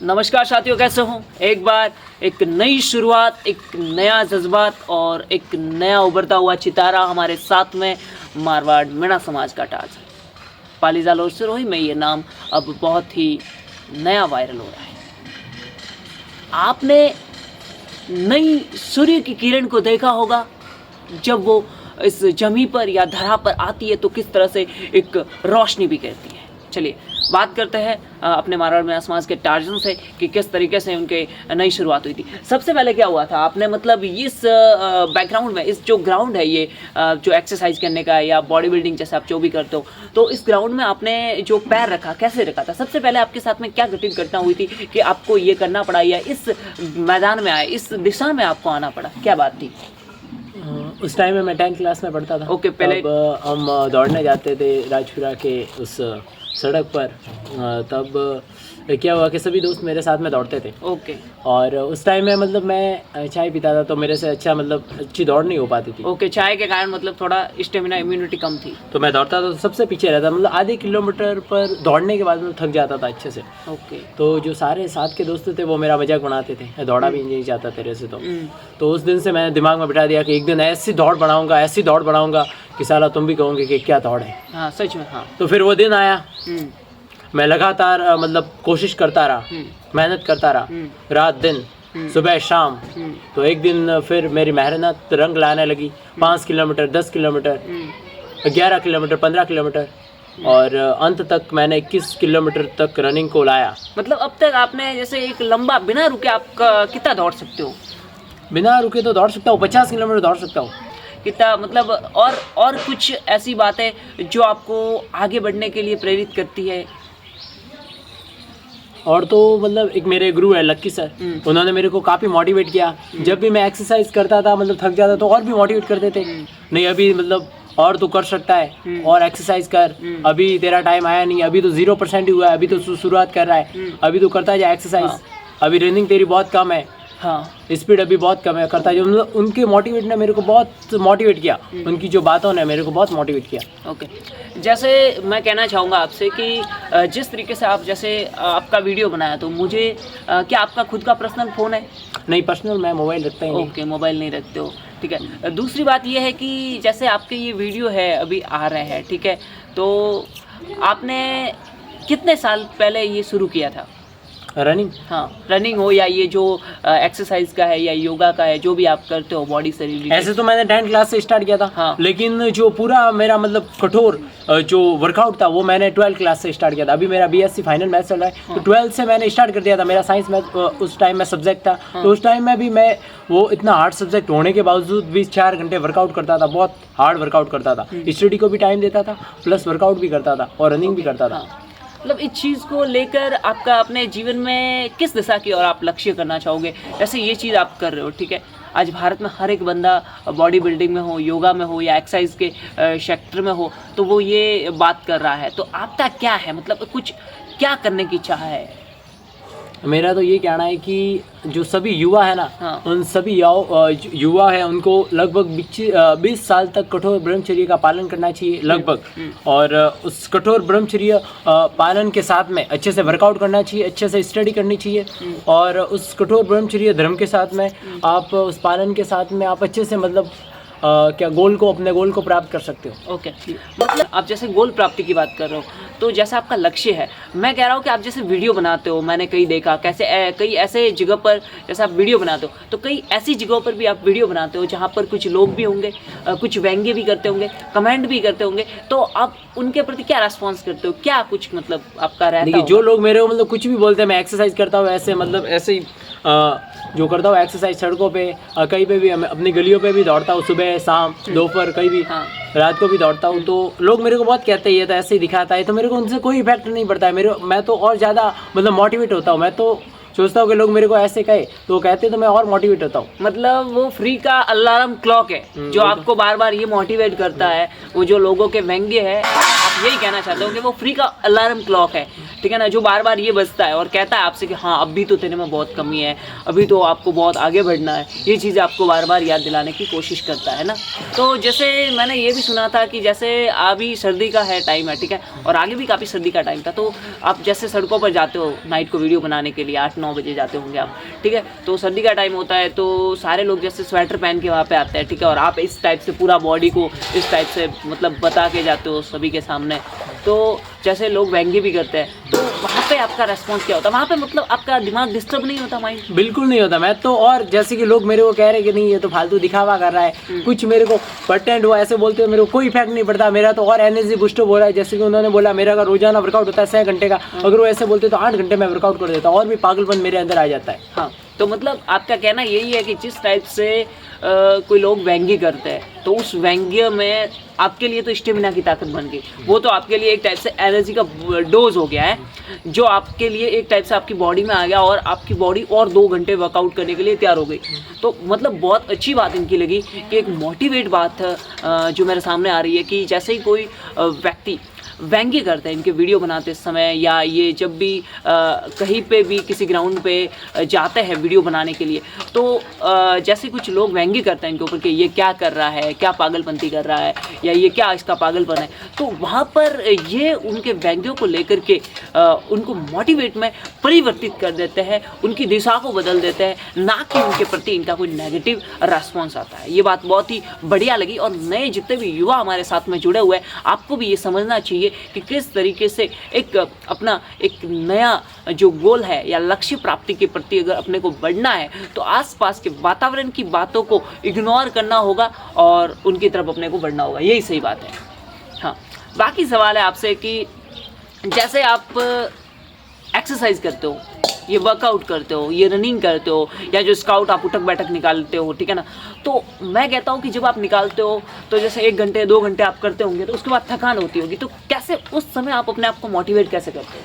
नमस्कार साथियों, कैसे हो? एक बार एक नई शुरुआत, एक नया जज्बात और एक नया उभरता हुआ सितारा हमारे साथ में मारवाड़ मीणा समाज का ताज पालीजाल और सिरोही में ये नाम अब बहुत ही नया वायरल हो रहा है। आपने नई सूर्य की किरण को देखा होगा, जब वो इस जमी पर या धरा पर आती है तो किस तरह से एक रोशनी भी करती है। चलिए बात करते हैं अपने मारवाड़ मीणा समाज के टार्जन से कि किस तरीके से उनके नई शुरुआत हुई थी। सबसे पहले क्या हुआ था, आपने मतलब इस बैकग्राउंड में, इस जो ग्राउंड है ये जो एक्सरसाइज करने का है या बॉडी बिल्डिंग जैसे आप जो भी करते हो, तो इस ग्राउंड में आपने जो पैर रखा, कैसे रखा था? सबसे पहले आपके साथ में क्या घटित घटना हुई थी कि आपको ये करना पड़ा या इस मैदान में आए, इस दिशा में आपको आना पड़ा? क्या बात थी? उस टाइम में मैं 10th क्लास में पढ़ता था। ओके, पहले हम दौड़ने जाते थे राजपुरा के उस सड़क पर। तब क्या हुआ कि सभी दोस्त मेरे साथ में दौड़ते थे। ओके। और उस टाइम में मतलब मैं चाय पीता था तो मेरे से अच्छा मतलब अच्छी दौड़ नहीं हो पाती थी। ओके, चाय के कारण मतलब थोड़ा स्टेमिना, इम्यूनिटी कम थी। तो मैं दौड़ता था तो सबसे पीछे रहता, मतलब आधे किलोमीटर पर दौड़ने के बाद मैं थक जाता था अच्छे से। ओके। तो जो सारे साथ के दोस्त थे वो मेरा मजाक बनाते थे, दौड़ा भी नहीं जाता तेरे से। तो उस दिन से मैंने दिमाग में बिठा दिया कि एक दिन ऐसी दौड़ बनाऊंगा कि साला तुम भी कहोगे कि क्या दौड़ है। हाँ, सच में। हाँ। तो फिर वो दिन आया। मैं लगातार मतलब कोशिश करता रहा, मेहनत करता रहा, रात दिन, सुबह शाम। तो एक दिन फिर मेरी मेहनत रंग लाने लगी। 5 किलोमीटर, 10 किलोमीटर, 11 किलोमीटर, 15 किलोमीटर और अंत तक मैंने 21 किलोमीटर तक रनिंग को लाया। मतलब अब तक आपने जैसे एक लंबा बिना रुके आप कितना दौड़ सकते हो? बिना रुके तो दौड़ सकता हूँ, 50 किलोमीटर दौड़ सकता हूँ। कितना मतलब और कुछ ऐसी बातें जो आपको आगे बढ़ने के लिए प्रेरित करती है? और तो मतलब एक मेरे गुरु है लक्की सर, उन्होंने मेरे को काफ़ी मोटिवेट किया। जब भी मैं एक्सरसाइज करता था मतलब थक जाता तो और भी मोटिवेट करते थे। नहीं अभी मतलब और तू कर सकता है और एक्सरसाइज कर, अभी तेरा टाइम आया नहीं, अभी तो 0% ही हुआ है, अभी तो शुरुआत कर रहा है, अभी तो करता जा एक्सरसाइज। अभी रनिंग तेरी बहुत कम है, हाँ स्पीड अभी बहुत कम है, करता जो मतलब उनके मोटिवेट ने मेरे को बहुत मोटिवेट किया। उनकी जो बातों ने मेरे को बहुत मोटिवेट किया। ओके। जैसे मैं कहना चाहूँगा आपसे कि जिस तरीके से आप जैसे आपका वीडियो बनाया, तो मुझे क्या आपका खुद का पर्सनल फ़ोन है? नहीं, पर्सनल मैं मोबाइल रखता ही नहीं। ओके, मोबाइल नहीं रखते हो, ठीक है। दूसरी बात ये है कि जैसे आपके ये वीडियो है अभी आ रहे हैं, ठीक है, तो आपने कितने साल पहले ये शुरू किया था रनिंग? हाँ, रनिंग हो या ये जो एक्सरसाइज का है या योगा का है, जो भी आप करते हो बॉडी से रिलेटेड। ऐसे तो मैंने 10th क्लास से स्टार्ट किया था। हाँ। लेकिन जो पूरा मेरा मतलब कठोर जो वर्कआउट था वो मैंने 12th क्लास से स्टार्ट किया था। अभी मेरा BSc फाइनल मैथ्स चल रहा है। हाँ। तो 12th से मैंने स्टार्ट कर दिया था। मेरा साइंस मैथ उस टाइम में सब्जेक्ट था। हाँ। तो उस टाइम में भी मैं वो इतना हार्ड सब्जेक्ट होने के बावजूद भी 4 घंटे वर्कआउट करता था, बहुत हार्ड वर्कआउट करता था। स्टडी को भी टाइम देता था, प्लस वर्कआउट भी करता था और रनिंग भी करता था। मतलब इस चीज़ को लेकर आपका अपने जीवन में किस दिशा की और आप लक्ष्य करना चाहोगे? जैसे ये चीज़ आप कर रहे हो, ठीक है, आज भारत में हर एक बंदा बॉडी बिल्डिंग में हो, योगा में हो या एक्सरसाइज के सेक्टर में हो, तो वो ये बात कर रहा है। तो आपका क्या है, मतलब कुछ क्या करने की चाह है? मेरा तो ये कहना है कि जो सभी युवा है ना, हाँ। उन सभी युवा है उनको लगभग 20 साल तक कठोर ब्रह्मचर्य का पालन करना चाहिए लगभग। और उस कठोर ब्रह्मचर्य पालन के साथ में अच्छे से वर्कआउट करना चाहिए, अच्छे से स्टडी करनी चाहिए। और उस कठोर ब्रह्मचर्य धर्म के साथ में आप उस पालन के साथ में आप अच्छे से मतलब क्या अपने गोल को प्राप्त कर सकते हो। ओके। मतलब आप जैसे गोल प्राप्ति की बात कर रहे हो, तो जैसा आपका लक्ष्य है, मैं कह रहा हूँ कि आप जैसे वीडियो बनाते हो, मैंने कई देखा कैसे कई ऐसे जगह पर जैसे आप वीडियो बनाते हो, तो कई ऐसी जगहों पर भी आप वीडियो बनाते हो जहाँ पर कुछ लोग भी होंगे, कुछ व्यंग्य भी करते होंगे, कमेंट भी करते होंगे, तो आप उनके प्रति क्या रेस्पॉन्स करते हो? क्या कुछ मतलब आपका रहता है? जो लोग मेरे को मतलब कुछ भी बोलते हैं, मैं एक्सरसाइज करता हूँ ऐसे मतलब ऐसे ही जो करता हूँ एक्सरसाइज सड़कों पे, कहीं पे भी, अपनी गलियों पे भी दौड़ता हूँ, सुबह शाम दोपहर कहीं भी। हाँ। रात को भी दौड़ता हूँ। तो लोग मेरे को बहुत कहते हैं ये तो ऐसे ही दिखाता है, तो मेरे को उनसे कोई इफेक्ट नहीं पड़ता है। मैं तो और ज़्यादा मतलब मोटिवेट होता हूँ। मैं तो सोचता हूँ कि लोग मेरे को ऐसे कहे तो कहते तो मैं और मोटिवेट होता हूँ। मतलब वो फ्री का अलार्म क्लॉक है जो आपको बार बार ये मोटिवेट करता है। वो जो लोगों के व्यंग्य है, आप यही कहना चाहते हो कि वो फ्री का अलार्म क्लॉक है, ठीक है ना, जो बार बार ये बजता है और कहता है आपसे कि हाँ अभी तो तेरे में बहुत कमी है, अभी तो आपको बहुत आगे बढ़ना है। ये चीज़ें आपको बार बार याद दिलाने की कोशिश करता है ना। तो जैसे मैंने ये भी सुना था कि जैसे अभी सर्दी का है टाइम है, ठीक है, और आगे भी काफ़ी सर्दी का टाइम था, तो आप जैसे सड़कों पर जाते हो नाइट को वीडियो बनाने के लिए, 8-9 बजे जाते होंगे आप, ठीक है, तो सर्दी का टाइम होता है तो सारे लोग जैसे स्वेटर पहन के वहाँ पे आते हैं, ठीक है, और आप इस टाइप से पूरा बॉडी को इस टाइप से मतलब बता के जाते हो सभी के सामने, तो जैसे लोग व्यंग्य भी करते हैं, तो वहाँ पे आपका रेस्पॉन्स क्या होता है? वहाँ पे मतलब आपका दिमाग डिस्टर्ब नहीं होता, माइंड? बिल्कुल नहीं होता। मैं तो, और जैसे कि लोग मेरे को कह रहे हैं कि नहीं ये तो फालतू दिखावा कर रहा है, कुछ मेरे को पर्टेंट हुआ ऐसे बोलते हो, मेरे को कोई इफेक्ट नहीं पड़ता। मेरा तो और एनर्जी बूस्टर हो रहा है। जैसे कि उन्होंने बोला मेरा अगर रोजाना वर्कआउट होता है 6 घंटे का, अगर वो ऐसे बोलते तो 8 घंटे में वर्कआउट कर देता, और भी पागलपन मेरे अंदर आ जाता है। हाँ, तो मतलब आपका कहना यही है कि जिस टाइप से कोई लोग व्यंग्य करते हैं तो उस व्यंग्य में आपके लिए तो स्टेमिना की ताकत बन गई, वो तो आपके लिए एक टाइप से एनर्जी का डोज हो गया है, जो आपके लिए एक टाइप से आपकी बॉडी में आ गया और आपकी बॉडी और 2 घंटे वर्कआउट करने के लिए तैयार हो गई। तो मतलब बहुत अच्छी बात इनकी लगी कि एक मोटिवेट बात जो मेरे सामने आ रही है कि जैसे ही कोई व्यक्ति व्यंग्य करते हैं इनके वीडियो बनाते समय, या ये जब भी कहीं पे भी किसी ग्राउंड पे जाते हैं वीडियो बनाने के लिए, तो जैसे कुछ लोग व्यंग्य करते हैं इनके ऊपर कि ये क्या कर रहा है, क्या पागलपंती कर रहा है, या ये क्या इसका पागलपन है, तो वहाँ पर ये उनके व्यंग्यों को लेकर के उनको मोटिवेट में परिवर्तित कर देते हैं, उनकी दिशा को बदल देते हैं, ना कि उनके प्रति इनका कोई नेगेटिव रेस्पॉन्स आता है। ये बात बहुत ही बढ़िया लगी। और नए जितने भी युवा हमारे साथ में जुड़े हुए हैं, आपको भी ये समझना चाहिए कि किस तरीके से एक अपना एक नया जो गोल है या लक्ष्य प्राप्ति के प्रति अगर अपने को बढ़ना है, तो आसपास के वातावरण की बातों को इग्नोर करना होगा और उनकी तरफ अपने को बढ़ना होगा। यही सही बात है। हाँ, बाकी सवाल है आपसे कि जैसे आप एक्सरसाइज करते हो, ये वर्कआउट करते हो, ये रनिंग करते हो, या जो स्काउट आप उठक बैठक निकालते हो, ठीक है ना, तो मैं कहता हूँ कि जब आप निकालते हो तो जैसे 1 घंटे 2 घंटे आप करते होंगे तो उसके बाद थकान होती होगी, तो कैसे उस समय आप अपने आप को मोटिवेट कैसे करते हो?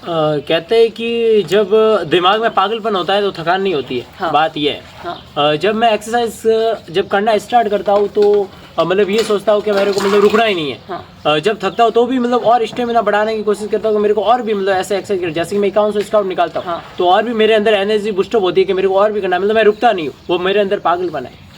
कहते हैं कि जब दिमाग में पागलपन होता है तो थकान नहीं होती है। हाँ। बात ये है। हाँ। जब मैं एक्सरसाइज जब करना स्टार्ट करता हूँ तो मतलब ये सोचता हूँ कि मेरे को मतलब रुकना ही नहीं है। हाँ। जब थकता हूँ तो भी मतलब और स्टेमिना बढ़ाने की कोशिश करता हूँ कि मेरे को और भी मतलब ऐसे एक्सरसाइज कर, जैसे कि मैं 51 स्काउट निकालता हूँ। हाँ। तो और भी मेरे अंदर एनर्जी बूस्टअप होती है कि मेरे को और भी करना है, मतलब मैं रुकता नहीं हूँ, वो मेरे अंदर पागलपन है।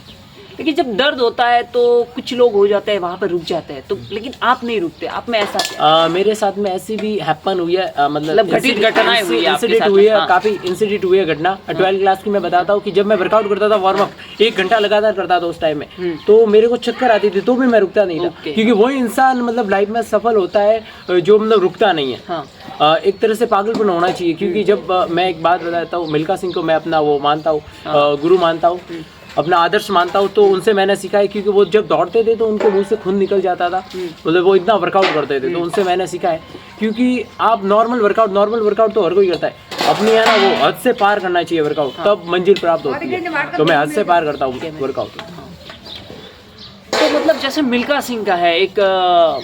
लेकिन जब दर्द होता है तो कुछ लोग हो जाते हैं वहाँ पर रुक जाते हैं, तो लेकिन आप नहीं रुकते, आप में ऐसा क्या? मेरे साथ में ऐसी भी हैपन हुई है, मतलब घटित घटनाएं हुई है आपके इंसिडेंट साथ हुई में? है। हाँ। काफी इंसिडेंट हुई है घटना। 12th क्लास की मैं बताता हूँ कि जब मैं वर्कआउट करता था, वार्म अप 1 घंटा लगातार करता था उस टाइम में, तो मेरे को चक्कर आती थी, तो भी मैं रुकता नहीं था, क्योंकि वही इंसान मतलब लाइफ में सफल होता है जो मतलब रुकता नहीं है। हाँ। एक तरह से पागलपन होना चाहिए, क्योंकि जब मैं एक बात बताता हूँ, मिल्खा सिंह को मैं अपना वो मानता हूँ, गुरु मानता हूँ, अपना आदर्श मानता हूँ, तो उनसे मैंने सीखा है, क्योंकि वो जब दौड़ते थे तो उनके मुंह से खून निकल जाता था, मतलब वो इतना वर्कआउट करते थे, तो उनसे मैंने सीखा है। क्योंकि आप नॉर्मल वर्कआउट तो हर कोई करता है, अपनी है ना वो हद से पार करना चाहिए वर्कआउट, तब मंजिल प्राप्त होती है। तो मैं हद से पार करता हूँ वर्कआउट। तो मतलब जैसे मिल्खा सिंह का है एक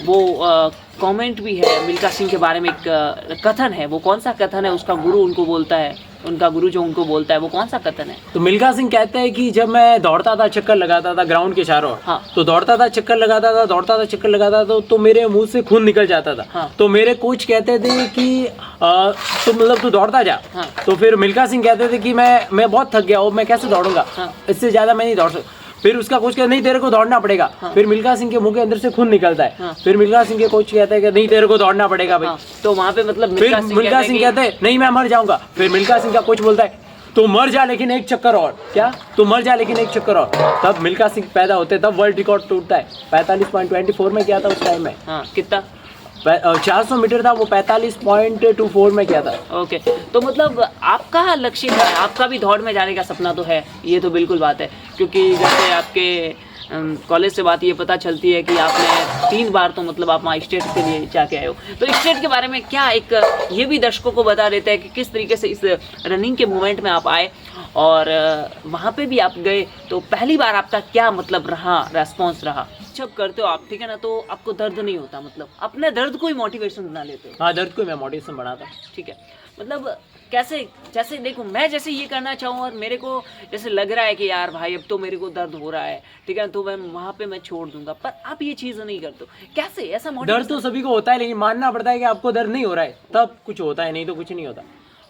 वो कमेंट भी है मिल्खा सिंह के बारे में, एक कथन है, वो कौन सा कथन है? उसका गुरु उनको बोलता है, उनका गुरु जो उनको बोलता है, वो कौन सा कथन है? तो मिल्खा सिंह कहते हैं कि जब मैं दौड़ता था, चक्कर लगाता था ग्राउंड के चारों ओर, हाँ। तो दौड़ता था, चक्कर लगाता था, दौड़ता था, चक्कर लगाता था, तो मेरे मुंह से खून निकल जाता था। हाँ। तो मेरे कोच कहते थे कि तो मतलब तू दौड़ता जा। हाँ। तो फिर मिल्खा सिंह कहते थे कि मैं बहुत थक गया हूँ, मैं कैसे दौड़ूंगा, हाँ। इससे ज्यादा मैं नहीं दौड़ सकता। फिर उसका कोच कहता नहीं तेरे को दौड़ना पड़ेगा। हाँ। फिर मिल्खा सिंह के मुंह के अंदर से खून निकलता है। हाँ। फिर मिल्खा सिंह के कोच कहते हैं कि नहीं तेरे को दौड़ना पड़ेगा भाई। हाँ। तो वहाँ पे मतलब फिर मिल्खा सिंह कहते हैं नहीं मैं मर जाऊंगा। फिर मिल्खा सिंह का कोच बोलता है तो मर जा लेकिन 1 चक्कर और, क्या तो मर जा लेकिन 1 चक्कर और। तब मिल्खा सिंह पैदा होते, तब वर्ल्ड रिकॉर्ड टूटता है। 45.24 में किया था उस टाइम में। हाँ, कितना? 400 मीटर था, वो 45.24 में किया था। ओके, तो मतलब आपका लक्ष्य क्या है? आपका भी दौड़ में जाने का सपना तो है, ये तो बिल्कुल बात है, क्योंकि जैसे आपके कॉलेज से बात ये पता चलती है कि आपने 3 बार तो मतलब आप वहाँ स्टेट के लिए जाके आए हो। तो स्टेट के बारे में क्या एक ये भी दर्शकों को बता देते हैं कि किस तरीके से इस रनिंग के मूवमेंट में आप आए और वहाँ पे भी आप गए, तो पहली बार आपका क्या मतलब रहा, रेस्पॉन्स रहा? जब करते हो आप, ठीक है ना, तो आपको दर्द नहीं होता, मतलब अपने दर्द को ही मोटिवेशन बना लेते हो। हाँ, दर्द को मैं मोटिवेशन बनाता हूँ। ठीक है, मतलब कैसे, जैसे देखो मैं जैसे ये करना चाहूँ और मेरे को जैसे लग रहा है कि यार भाई अब तो मेरे को दर्द हो रहा है, ठीक है, तो मैं वहाँ पे मैं छोड़ दूंगा, पर आप ये चीज़ नहीं करते हो, कैसे ऐसा दर्द तो सभी को होता है, लेकिन मानना पड़ता है कि आपको दर्द नहीं हो रहा है, तब कुछ होता है, नहीं तो कुछ नहीं होता।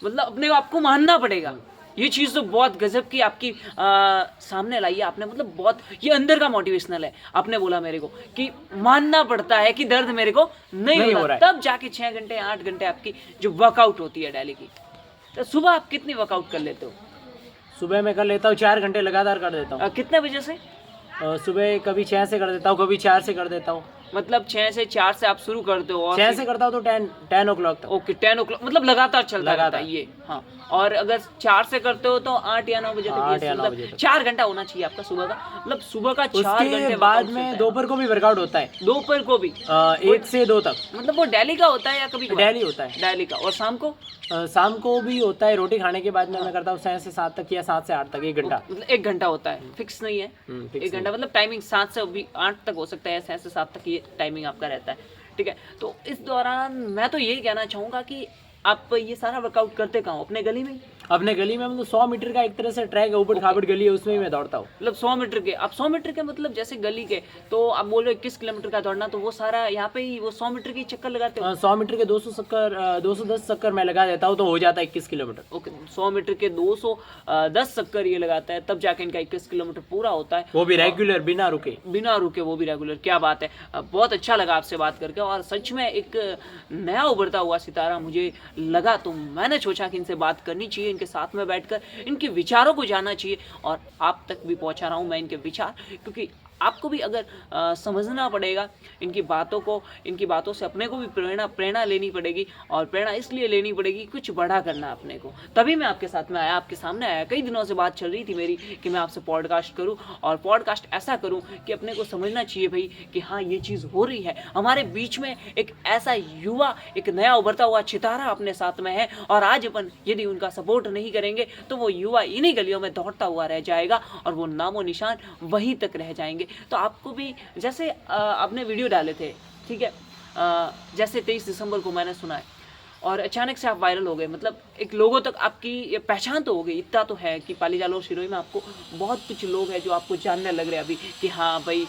मतलब अपने को आपको मानना पड़ेगा। ये चीज़ तो बहुत गजब की आपकी सामने लाई है आपने, मतलब बहुत ये अंदर का मोटिवेशनल है। आपने बोला मेरे को कि मानना पड़ता है कि दर्द मेरे को नहीं हो रहा है, तब जाके 6 घंटे 8 घंटे आपकी जो वर्कआउट होती है डेली की। तो सुबह आप कितनी वर्कआउट कर लेते हो? सुबह मैं कर लेता हूँ 4 घंटे लगातार कर देता हूँ। कितने बजे से? सुबह कभी 6 से कर देता हूँ, कभी 4 से कर देता हूँ। मतलब 6 से 4 से आप शुरू करते हो और 6 से करता हूँ तो 10 ओ क्लॉक तक। ओके, 10 ओ क्लॉक, मतलब लगातार चलता रहता है ये। हाँ, और अगर 4 से करते हो तो 8 या 9 बजे तक, 8 या 9 बजे मतलब 4 घंटा होना चाहिए आपका सुबह का, मतलब सुबह का 4 उसके घंटे बाद में दोपहर को भी वर्कआउट होता है, दोपहर को भी 1 से 2 तक। मतलब वो डेली का होता है या कभी डेली होता है। डेली का। और शाम को? शाम को भी होता है, रोटी खाने के बाद में मैं करता हूँ 6 से 7 तक या 7 से 8 तक, 1 घंटा। मतलब 1 घंटा होता है, फिक्स नहीं है। फिक्स 1 घंटा मतलब टाइमिंग 7 से 8 तक हो सकता है, 6 से 7 तक ये टाइमिंग आपका रहता है, ठीक है। तो इस दौरान मैं तो यही कहना चाहूँगा कि आप ये सारा वर्कआउट करते कहाँ हो? अपने गली में? अपने गली में, मतलब 100 मीटर का एक तरह से ट्रैक है, ऊबड़ खाबड़ गली है, उसमें ही मैं दौड़ता हूँ। मतलब 100 मीटर के, आप 100 मीटर के मतलब जैसे गली के, तो आप बोल रहे हो 21 किलोमीटर का दौड़ना, तो वो सारा यहाँ पे ही वो 100 मीटर की चक्कर लगाते हो? 100 मीटर के 210 चक्कर मैं लगा देता हूँ, तो हो जाता है 21 किलोमीटर। ओके, 100 मीटर के 210 चक्कर ये लगाता है, तब जाके इनका 21 किलोमीटर पूरा होता है, वो भी रेगुलर, बिना रुके। बिना रुके, वो भी रेगुलर। क्या बात है, बहुत अच्छा लगा आपसे बात करके, और सच में एक नया उभरता हुआ सितारा मुझे लगा, तो मैंने सोचा कि इनसे बात करनी चाहिए, इनके साथ में बैठकर इनके विचारों को जानना चाहिए, और आप तक भी पहुंचा रहा हूं मैं इनके विचार, क्योंकि आपको भी अगर समझना पड़ेगा इनकी बातों को, इनकी बातों से अपने को भी प्रेरणा लेनी पड़ेगी, और प्रेरणा इसलिए लेनी पड़ेगी कुछ बड़ा करना अपने को, तभी मैं आपके साथ में आया, आपके सामने आया। कई दिनों से बात चल रही थी मेरी कि मैं आपसे पॉडकास्ट करूं, और पॉडकास्ट ऐसा करूं कि अपने को समझना चाहिए भाई कि हाँ ये चीज़ हो रही है हमारे बीच में, एक ऐसा युवा, एक नया उभरता हुआ सितारा अपने साथ में है, और आज अपन यदि उनका सपोर्ट नहीं करेंगे तो वो युवा इन्हीं गलियों में दौड़ता हुआ रह जाएगा, और वो नामो निशान वहीं तक रह जाएंगे। तो आपको भी जैसे आपने वीडियो डाले थे, ठीक है, जैसे 23 दिसंबर को मैंने सुना है, और अचानक से आप वायरल हो गए, मतलब एक लोगों तक आपकी ये पहचान तो हो गई, इतना तो है कि पाली जालोर सिरोही में आपको बहुत कुछ लोग हैं जो आपको जानने लग रहे हैं अभी कि हाँ भाई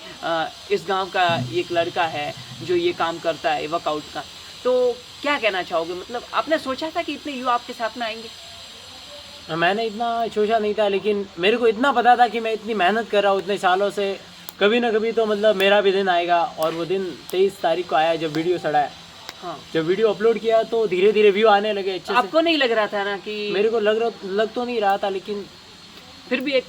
इस गांव का एक लड़का है जो ये काम करता है वर्कआउट का। तो क्या कहना चाहोगे, मतलब आपने सोचा था कि इतने युवा आपके साथ में आएंगे? मैंने इतना सोचा नहीं था, लेकिन मेरे को इतना पता था कि मैं इतनी मेहनत कर रहा हूँ इतने सालों से, कभी ना कभी तो मतलब मेरा भी दिन आएगा, और वो दिन 23 तारीख को आया जब वीडियो चढ़ाया। हाँ, जब वीडियो अपलोड किया तो धीरे धीरे व्यू आने लगे अच्छे से। आपको नहीं लग रहा था ना कि? मेरे को लग तो नहीं रहा था, लेकिन फिर भी एक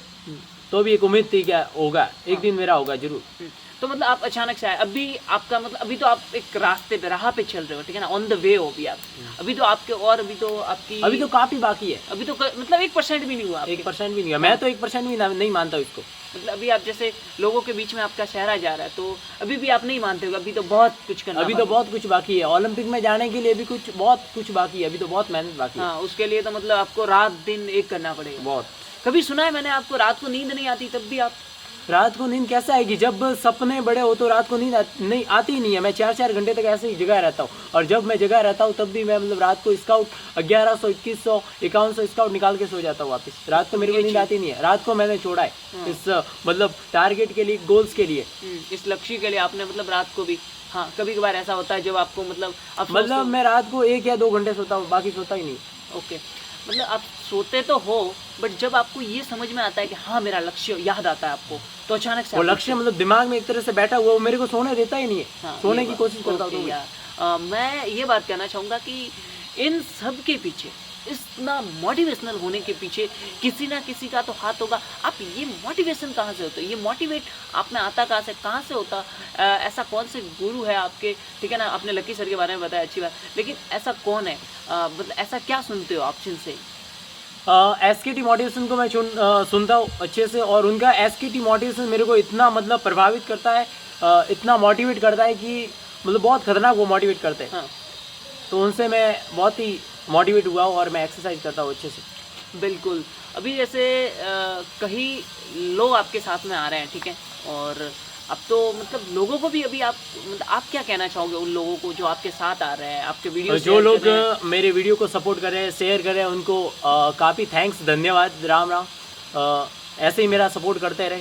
तो भी एक उम्मीद थी क्या होगा, एक दिन मेरा होगा जरूर। तो मतलब आप अचानक से आए, अभी आपका मतलब अभी तो आप एक रास्ते पे, राह पे चल रहे हो, ठीक है ना, ऑन द वे हो अभी आप, अभी तो आपके, और अभी तो आपकी, अभी तो काफी बाकी है, अभी तो मतलब 1% भी नहीं हुआ, 1% भी नहीं हुआ। मैं तो 1% भी नहीं मानता इसको। मतलब अभी आप जैसे लोगों के बीच में आपका चेहरा जा रहा है, तो अभी भी आप नहीं मानते हो, अभी तो बहुत कुछ करना, अभी तो बहुत कुछ बाकी है, ओलंपिक में जाने के लिए भी बहुत कुछ बाकी है, अभी तो बहुत मेहनत बाकी है। हाँ, उसके लिए तो मतलब आपको रात दिन एक करना पड़ेगा बहुत। कभी सुना है मैंने आपको रात को नींद नहीं आती, तब भी आप? रात को नींद कैसे आएगी, जब सपने बड़े हो तो रात को नींद नहीं आती ही नहीं है। मैं 4 घंटे तक ऐसे ही जगह रहता हूँ, और जब मैं जगह रहता हूँ तब भी मैं मतलब रात को स्काउट 1100 2100 5100 स्काउट निकाल के सो जाता हूँ वापस। रात को मेरे को नींद आती नहीं है, रात को मैंने छोड़ा है इस मतलब टारगेट के लिए, गोल्स के लिए, इस लक्ष्य के लिए आपने मतलब रात को भी। हाँ, कभी कभार ऐसा होता है जब आपको मतलब मैं रात को 1 या 2 घंटे सोता हूँ, बाकी सोता ही नहीं। ओके, मतलब आप सोते तो हो, बट जब आपको ये समझ में आता है कि हाँ मेरा लक्ष्य याद आता है आपको, तो अचानक से वो लक्ष्य मतलब दिमाग में एक तरह से बैठा हुआ, वो मेरे को सोने देता ही नहीं है। हाँ, सोने की कोशिश करता हूँ। यार मैं ये बात कहना चाहूँगा कि इन सब के पीछे, इतना मोटिवेशनल होने के पीछे किसी ना किसी का तो हाथ होगा। आप ये मोटिवेशन कहाँ से होता है, ये मोटिवेट आप में आता कहाँ से होता? ऐसा कौन से गुरु है आपके, ठीक है ना, आपने लकी सर के बारे में बताया, अच्छी बात, लेकिन ऐसा कौन है, मतलब ऐसा क्या सुनते हो आप जिनसे? SKT मोटिवेशन को मैं सुनता हूँ अच्छे से, और उनका SKT मोटिवेशन मेरे को इतना मतलब प्रभावित करता है, इतना मोटिवेट करता है कि मतलब बहुत खतरनाक वो मोटिवेट करते हैं। हाँ, तो उनसे मैं बहुत ही मोटिवेट हुआ हूँ, और मैं एक्सरसाइज करता हूँ अच्छे से। बिल्कुल। अभी जैसे कई लोग आपके साथ में आ रहे हैं, ठीक है, और अब तो मतलब लोगों को भी अभी आप मतलब आप क्या कहना चाहोगे उन लोगों को जो आपके साथ आ रहे हैं, आपके वीडियो जो लोग मेरे वीडियो को सपोर्ट कर रहे हैं, शेयर कर रहे हैं, उनको काफ़ी थैंक्स, धन्यवाद, राम राम। ऐसे ही मेरा सपोर्ट करते रहे,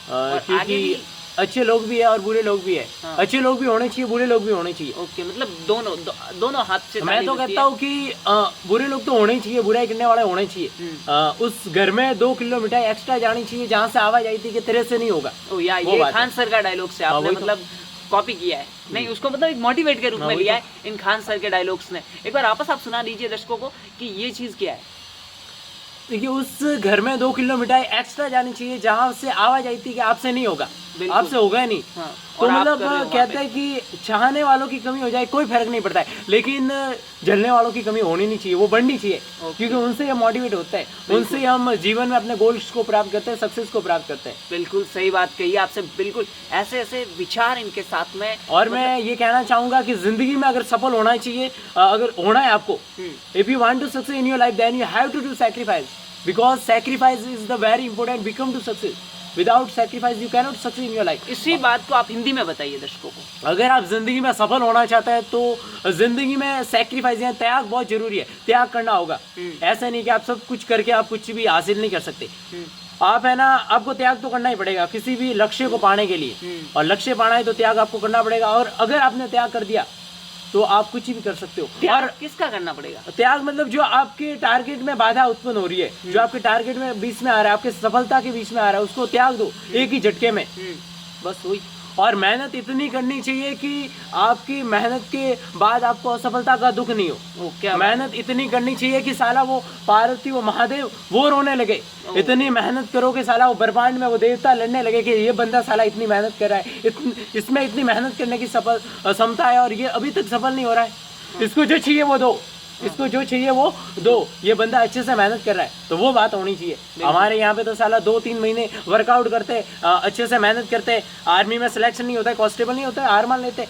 आगे क्योंकि भी अच्छे लोग भी है और बुरे लोग भी है। हाँ। अच्छे लोग भी होने चाहिए, बुरे लोग भी होने चाहिए। ओके, मतलब दोनों हाथ से मैं ताली तो बजती कहता हूँ कि बुरे लोग तो होने ही चाहिए, बुराई करने वाले होने चाहिए। उस घर में 2 किलो मिठाई एक्स्ट्रा जानी चाहिए जहाँ से आवाज आई थी कि तेरे से नहीं होगा। है। ओ यार, वो ये बात खान सर का डायलॉग से आपने वही तो। मतलब कॉपी किया है। नहीं, उसको मतलब एक मोटिवेट के रूप में वही लिया है इन खान सर के डायलॉग्स ने। एक बार वापस आप सुना दीजिए दर्शकों को कि ये चीज क्या है। देखिए, उस घर में 2 किलो मिठाई एक्स्ट्रा जानी चाहिए जहाँ से आवाज आई थी कि आपसे नहीं होगा, बिल्कुल। आपसे होगा ही नहीं। हाँ, तो और आप मतलब कर रहे हो वहाँ कहते पे। हैं कि चाहने वालों की कमी हो जाए कोई फर्क नहीं पड़ता है, लेकिन जलने वालों की कमी होनी नहीं चाहिए, वो बढ़नी चाहिए। क्योंकि उनसे हम मोटिवेट होते हैं, उनसे हम जीवन में अपने गोल्स को प्राप्त करते हैं, सक्सेस को प्राप्त करते हैं। बिल्कुल सही बात कही आपसे, बिल्कुल ऐसे ऐसे विचार इनके साथ में। और मैं ये कहना चाहूंगा कि जिंदगी में अगर सफल होना चाहिए, अगर होना है आपको, if you want to success in your life, then you have to do sacrifice, because sacrifice is the very important become to success. Without sacrifice you cannot success in your life. इसी बात को आप हिंदी में बताइए दर्शकों को। अगर आप जिंदगी में सफल होना चाहते हैं तो जिंदगी में सैक्रिफाइस या त्याग बहुत जरूरी है, त्याग करना होगा। ऐसा नहीं कि आप सब कुछ करके आप कुछ भी हासिल नहीं कर सकते। आप है ना, आपको त्याग तो करना ही पड़ेगा किसी भी लक्ष्य को पाने के लिए, और लक्ष्य पाना है तो त्याग आपको करना पड़ेगा। और अगर आपने त्याग कर दिया तो आप कुछ भी कर सकते हो। और और किसका करना पड़ेगा? त्याग मतलब जो आपके टारगेट में बाधा उत्पन्न हो रही है, जो आपके टारगेट में बीच में आ रहा है, आपके सफलता के बीच में आ रहा है, उसको त्याग दो एक ही झटके में, बस वही। और मेहनत इतनी करनी चाहिए कि आपकी मेहनत के बाद आपको असफलता का दुख नहीं हो। क्या मेहनत इतनी करनी चाहिए कि साला वो पार्वती, वो महादेव, वो रोने लगे। इतनी मेहनत करो कि साला वो ब्रह्मांड में वो देवता लड़ने लगे कि ये बंदा साला इतनी मेहनत कर रहा है, इसमें इतनी मेहनत करने की सफल क्षमता है और ये अभी तक सफल नहीं हो रहा है। इसको जो चाहिए वो दो, इसको जो चाहिए वो दो, ये बंदा अच्छे से मेहनत कर रहा है। तो वो बात होनी चाहिए। हमारे यहाँ पे तो साला 2-3 महीने वर्कआउट करते, अच्छे से मेहनत करते, आर्मी में सिलेक्शन नहीं होता है, कांस्टेबल नहीं होता है, हार मान लेते।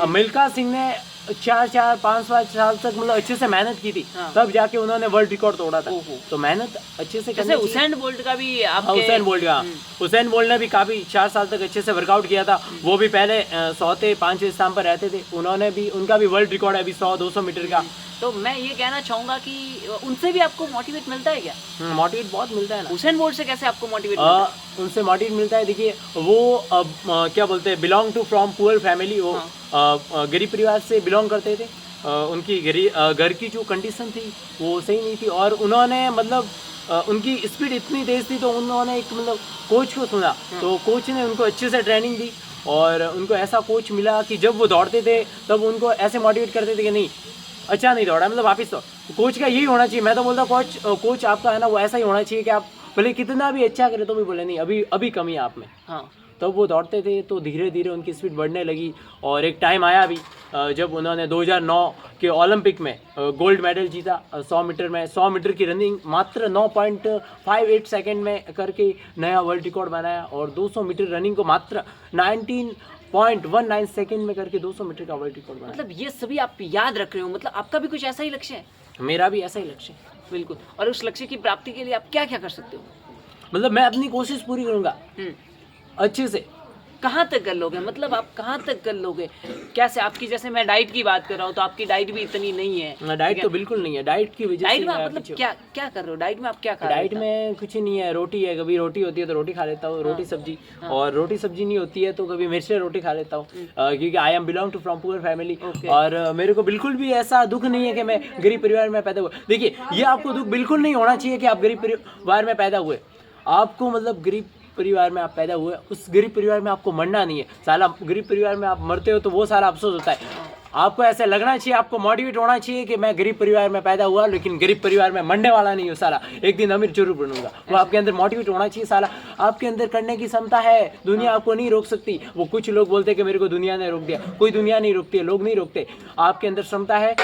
मिल्खा सिंह ने 4-5 साल तक मतलब अच्छे से मेहनत की थी, तब जाके उन्होंने वर्ल्ड रिकॉर्ड तोड़ा था। तो मेहनत अच्छे से जैसे हुसैन बोल्ट का भी आपके हुसैन बोल्ट का, हुसैन बोल्ट ने भी काफी 4 साल तक अच्छे से वर्कआउट किया था। वो भी पहले 105वें स्थान पर रहते थे, उन्होंने भी, उनका भी वर्ल्ड रिकॉर्ड है अभी 100-200 मीटर का। तो मैं ये कहना चाहूंगा कि उनसे भी आपको मोटिवेट मिलता है क्या? मोटिवेट बहुत मिलता है ना। हुसैन बोल्ट से कैसे आपको मोटिवेट मिलता है? उनसे मोटिवेट मिलता है। देखिए, वो क्या बोलते हैं, belong to from poor family, वो गरीब परिवार से बिलोंग करते थे। उनकी घर की जो कंडीशन थी वो सही नहीं थी, और उन्होंने मतलब उनकी स्पीड इतनी तेज थी, तो उन्होंने एक मतलब कोच को सुना, तो कोच ने उनको अच्छे से ट्रेनिंग दी, और उनको ऐसा कोच मिला कि जब वो दौड़ते थे तब उनको ऐसे मोटिवेट करते थे कि नहीं, अच्छा नहीं दौड़ा, मतलब वापस तो कोच का यही होना चाहिए। मैं तो बोलता कोच आपका है ना, वो ऐसा ही होना चाहिए कि आप भले कितना भी अच्छा करे तो भी बोले नहीं, अभी कमी है आप में। हाँ, तब वो दौड़ते थे, तो धीरे धीरे उनकी स्पीड बढ़ने लगी, और एक टाइम आया अभी जब उन्होंने 2009 के ओलंपिक में गोल्ड मेडल जीता 100 मीटर में। 100 मीटर की रनिंग मात्र 9.58 सेकेंड में करके नया वर्ल्ड रिकॉर्ड बनाया, और 200 मीटर रनिंग को मात्र 19.19 सेकेंड में करके 200 मीटर का वर्ल्ड रिकॉर्ड बनाया। मतलब ये सभी आप याद रख रहे हो, मतलब आपका भी कुछ ऐसा ही लक्ष्य है? मेरा भी ऐसा ही लक्ष्य है। बिल्कुल। और उस लक्ष्य की प्राप्ति के लिए आप क्या क्या कर सकते हो? मतलब मैं अपनी कोशिश पूरी करूंगा अच्छे से। कहाँ तक कर लोगे, मतलब आप कहाँ तक कर लोगे? कैसे आपकी, जैसे मैं डाइट की बात कर रहा हूँ तो आपकी डाइट भी इतनी नहीं है। डाइट तो बिल्कुल नहीं है, डाइट की वजह डाइट से में मैं आप मतलब पीछे हूँ। क्या कर रहे हो डाइट में? आप क्या खा रहे हो? डाइट में कुछ नहीं है, रोटी है, कभी रोटी होती है तो रोटी खा लेता हूँ, रोटी सब्जी, और रोटी सब्जी नहीं होती है तो कभी मिर्च रोटी खा लेता हूँ, क्योंकि I am belong to from poor family. और मेरे को बिल्कुल भी ऐसा दुख नहीं है कि मैं गरीब परिवार में पैदा हुआ। देखिए, ये आपको दुख बिल्कुल नहीं होना चाहिए कि आप गरीब परिवार में पैदा हुए। आपको मतलब गरीब परिवार में आप पैदा हुए, उस गरीब परिवार में आपको मरना नहीं है। साला गरीब परिवार में आप मरते हो तो वो सारा अफसोस होता है। आपको ऐसे लगना चाहिए, आपको मोटिवेट होना चाहिए कि मैं गरीब परिवार में पैदा हुआ, लेकिन गरीब परिवार में मरने वाला नहीं हूँ साला, एक दिन अमीर जरूर बनूंगा। वो आपके अंदर मोटिवेट होना चाहिए। साला आपके अंदर करने की क्षमता है, दुनिया आपको नहीं रोक सकती। वो कुछ लोग बोलते हैं कि मेरे को दुनिया ने रोक दिया, कोई दुनिया नहीं रोकती है, लोग नहीं रोकते। आपके अंदर क्षमता है,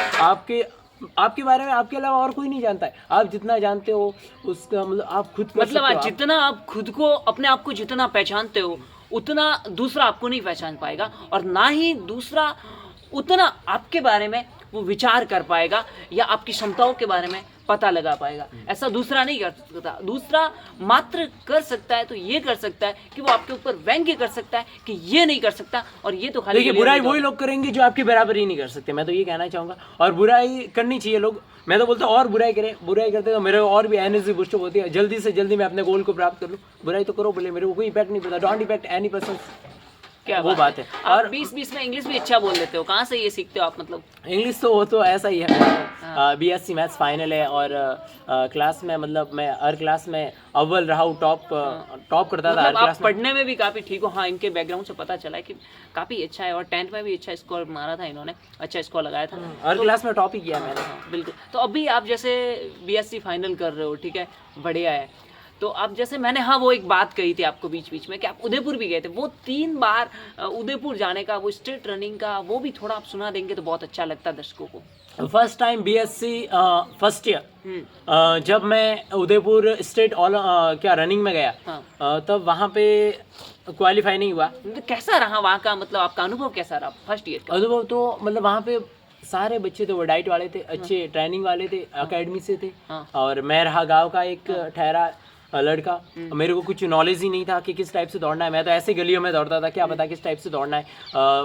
आपके बारे में आपके अलावा और कोई नहीं जानता है। आप जितना जानते हो उसका मतलब आप खुद मतलब आज जितना आप खुद को, अपने आप को जितना पहचानते हो, उतना दूसरा आपको नहीं पहचान पाएगा, और ना ही दूसरा उतना आपके बारे में वो विचार कर पाएगा या आपकी क्षमताओं के बारे में पता लगा पाएगा। ऐसा दूसरा नहीं कर सकता। दूसरा मात्र कर सकता है तो ये कर सकता है कि वो आपके ऊपर व्यंग्य कर सकता है कि ये नहीं कर सकता, और ये तो खाली देखिए बुराई वही लोग करेंगे जो आपकी बराबरी नहीं कर सकते, मैं तो ये कहना चाहूंगा। और बुराई करनी चाहिए लोग, मैं तो बोलता हूँ और बुराई करें, बुराई करते तो मेरे और भी एनर्जी बूस्ट होती है, जल्दी से जल्दी मैं अपने गोल को प्राप्त कर लूँ। बुराई तो करो, बोले मेरे को कोई इफेक्ट नहीं पड़ता, डोंट इफेक्ट एनी पर्सन। क्या वो बात है। और 20-20 में इंग्लिश भी अच्छा बोल लेते हो, कहाँ से ये सीखते हो आप? मतलब इंग्लिश तो वो तो ऐसा ही है। बीएससी मैथ्स फाइनल है और क्लास में मतलब मैं हर क्लास में अव्वल रहा हूँ, टॉप करता था हर मतलब आप क्लास में। पढ़ने में भी काफी ठीक हो। हाँ, इनके बैकग्राउंड से पता चला है कि काफी अच्छा है, और 10th में भी अच्छा स्कोर मारा था इन्होंने, अच्छा स्कोर लगाया था। हर क्लास में टॉप ही किया मैंने। बिल्कुल। तो अभी आप जैसे बीएससी फाइनल कर रहे हो, ठीक है, बढ़िया है। तो आप जैसे मैंने हाँ वो एक बात कही थी आपको बीच बीच में कि आप उदयपुर भी गए थे, वो 3 बार उदयपुर जाने का, वो स्ट्रीट रनिंग का, वो भी थोड़ा आप सुना देंगे तो बहुत अच्छा लगता दर्शकों को। First time BSc first year जब मैं उदयपुर स्टेट क्या रनिंग में गया, तब वहाँ पे क्वालिफाई नहीं हुआ। तो कैसा रहा वहाँ का, मतलब आपका अनुभव कैसा रहा फर्स्ट ईयर का? अनुभव तो मतलब वहाँ पे सारे बच्चे थे, वो डाइट वाले थे, अच्छे ट्रेनिंग वाले थे, एकेडमी से थे। और मैं रहा गाँव का एक ठहरा लड़का, मेरे को कुछ नॉलेज ही नहीं था कि किस टाइप से दौड़ना है। मैं तो ऐसे गलियों में दौड़ता था, क्या पता किस टाइप से दौड़ना है,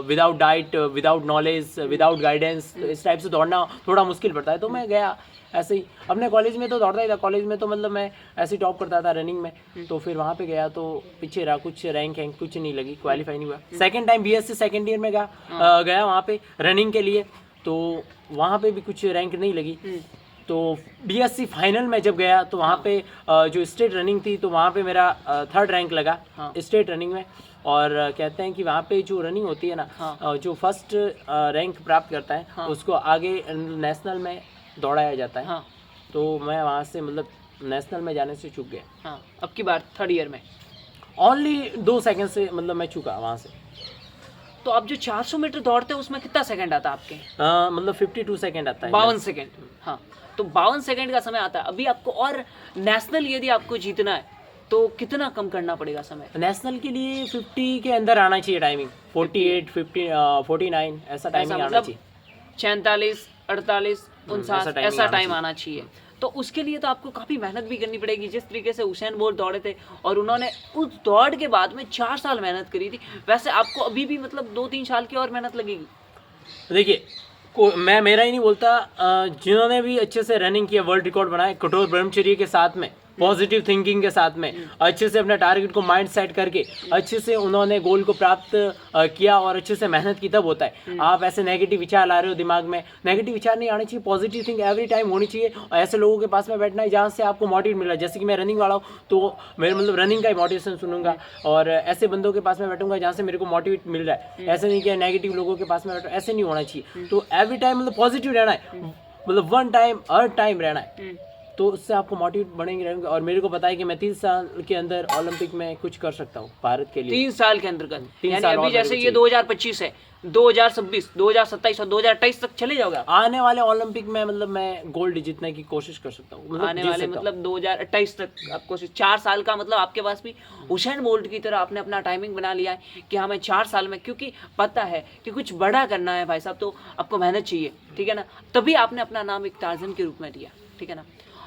without diet, without knowledge, without guidance. तो इस टाइप से दौड़ना थोड़ा मुश्किल पड़ता है। तो मैं गया ऐसे ही, अपने कॉलेज में तो दौड़ता ही था, कॉलेज में तो मतलब मैं ऐसे ही टॉप करता था रनिंग में। तो फिर वहाँ पे गया तो पीछे रहा, कुछ रैंक कुछ नहीं लगी, क्वालिफाई नहीं हुआ। Second time BSc second year में गया वहाँ पे रनिंग के लिए, तो वहाँ पे भी कुछ रैंक नहीं लगी। तो बीएससी फाइनल में जब गया तो वहाँ पे जो स्टेट रनिंग थी, तो वहाँ पे मेरा 3rd रैंक लगा स्टेट रनिंग में। और कहते हैं कि वहाँ पे जो रनिंग होती है ना, जो फर्स्ट रैंक प्राप्त करता है उसको आगे नेशनल में दौड़ाया जाता है। तो मैं वहाँ से मतलब नेशनल में जाने से चूक गया। अब की बार 3rd ईयर में ओनली 2 सेकंड से मतलब मैं चूका वहाँ से। तो आप जो 400 मीटर दौड़ते हैं उसमें कितना सेकंड आता है आपके? मतलब 52 सेकंड आता है। 52 सेकंड। हाँ, तो 52 सेकंड का समय आता है। अभी आपको और नेशनल यदि आपको जीतना है तो कितना कम करना पड़ेगा समय? नेशनल के लिए 50 के अंदर आना चाहिए टाइमिंग, 48, 50, 49 ऐसा टाइमिंग आना चाहिए। 46, 48, 49 ऐसा टाइम आना चाहिए। तो उसके लिए तो आपको काफ़ी मेहनत भी करनी पड़ेगी। जिस तरीके से हुसैन बोल्ट दौड़े थे और उन्होंने उस दौड़ के बाद में 4 साल मेहनत करी थी, वैसे आपको अभी भी मतलब 2-3 साल की और मेहनत लगेगी। देखिए मैं मेरा ही नहीं बोलता, जिन्होंने भी अच्छे से रनिंग किया, वर्ल्ड रिकॉर्ड बनाए, कठोर ब्रह्मचर्य के साथ में, पॉजिटिव थिंकिंग के साथ में, अच्छे से अपने टारगेट को माइंड सेट करके अच्छे से उन्होंने गोल को प्राप्त किया और अच्छे से मेहनत की, तब होता है। आप ऐसे नेगेटिव विचार ला रहे हो दिमाग में, नेगेटिव विचार नहीं आने चाहिए, पॉजिटिव थिंक एवरी टाइम होनी चाहिए। और ऐसे लोगों के पास में बैठना है जहाँ से आपको मोटिवेट मिल रहा है। जैसे कि मैं रनिंग वाला हूँ तो मेरे मतलब रनिंग का ही मोटिवेशन सुनूंगा, और ऐसे बंदों के पास में बैठूंगा जहाँ से मेरे को मोटिवेट मिल रहा है। ऐसे नहीं कि नेगेटिव लोगों के पास में बैठो, ऐसे नहीं होना चाहिए। तो एवरी टाइम मतलब पॉजिटिव रहना है, मतलब वन टाइम हर टाइम रहना है, तो उससे आपको मोटिवेट बनेंगे रहेंगे। और मेरे को पता है कि मैं 3 साल के अंदर ओलंपिक में कुछ कर सकता हूँ भारत के लिए। 3 साल के अंतर्गत, 3 यानी साल अभी जैसे ये 2025 है, 2026, 2027 और 2028 तक चले जाओगे। आने वाले ओलंपिक में मतलब मैं गोल्ड जीतने की कोशिश कर सकता हूँ, मतलब आने वाले मतलब 2028 तक आप कोशिश, 4 साल का मतलब आपके पास भी हुसैन बोल्ट की तरह आपने अपना टाइमिंग बना लिया है कि हमें 4 साल में, क्योंकि पता है कि कुछ बड़ा करना है भाई साहब, तो आपको मेहनत चाहिए, ठीक है ना। तभी आपने अपना नाम एक टार्जन के रूप में दिया, ठीक है ना।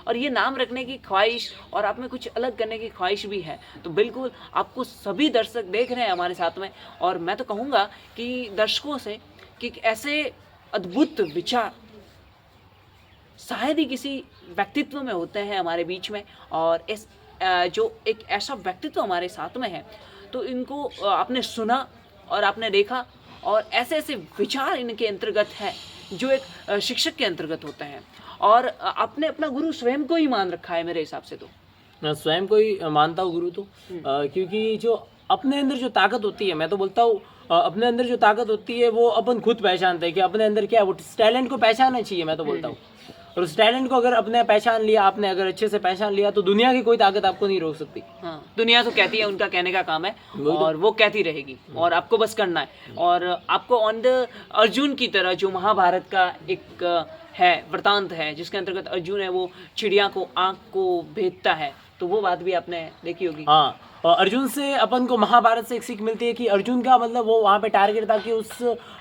और ये नाम रखने की ख्वाहिश और आप में कुछ अलग करने की ख्वाहिश भी है, तो बिल्कुल आपको सभी दर्शक देख रहे हैं हमारे साथ में, और मैं तो कहूँगा कि दर्शकों से कि ऐसे अद्भुत विचार शायद ही किसी व्यक्तित्व में होते हैं हमारे बीच में, और इस जो एक ऐसा व्यक्तित्व हमारे साथ में है, तो इनको आपने सुना और आपने देखा, और ऐसे ऐसे विचार इनके अंतर्गत हैं जो एक शिक्षक के अंतर्गत होते हैं, और आपने अपना गुरु स्वयं को ही मान रखा है मेरे हिसाब से। तो मैं स्वयं को ही मानता हूँ गुरु, तो क्योंकि जो अपने अंदर जो ताकत होती है, मैं तो बोलता हूँ अपने अंदर जो ताकत होती है वो अपन खुद पहचानते हैं कि अपने अंदर क्या है। वो टैलेंट को पहचानना चाहिए, मैं तो बोलता हूँ। और उस टैलेंट को अगर अपने पहचान लिया, आपने अगर अच्छे से पहचान लिया, तो दुनिया की कोई ताकत आपको नहीं रोक सकती। हाँ, दुनिया तो कहती है, उनका कहने का काम है, और वो कहती रहेगी, और आपको बस करना है। और आपको ऑन द अर्जुन की तरह, जो महाभारत का एक है, वृतांत है, जिसके अंतर्गत अर्जुन है वो चिड़िया को आँख को भेदता है, तो वो बात भी आपने देखी होगी। हाँ, और अर्जुन से अपन को महाभारत से एक सीख मिलती है कि अर्जुन का मतलब वो वहाँ पे टारगेट था कि उस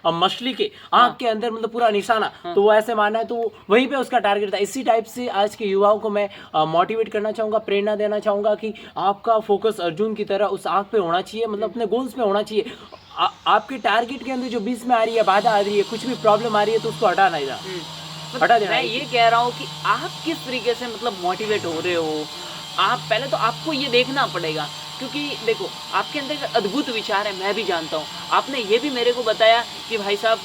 मछली के आँख के अंदर मतलब पूरा निशाना, तो वो ऐसे मानना है, तो वहीं पे उसका टारगेट था। इसी टाइप से आज के युवाओं को मैं मोटिवेट करना चाहूँगा, प्रेरणा देना चाहूँगा कि आपका फोकस अर्जुन की तरह उस आँख पे होना चाहिए, मतलब अपने गोल्स पे होना चाहिए। आपके टारगेट के अंदर जो बीच में आ रही है, बाधा आ रही है, कुछ भी प्रॉब्लम आ रही है, तो उसको हटा नहीं हटा देना। मैं ये कह रहा हूँ कि आप किस तरीके से मतलब मोटिवेट हो रहे हो, आप पहले तो आपको ये देखना पड़ेगा, क्योंकि देखो आपके अंदर एक अद्भुत विचार है, मैं भी जानता हूँ। आपने ये भी मेरे को बताया कि भाई साहब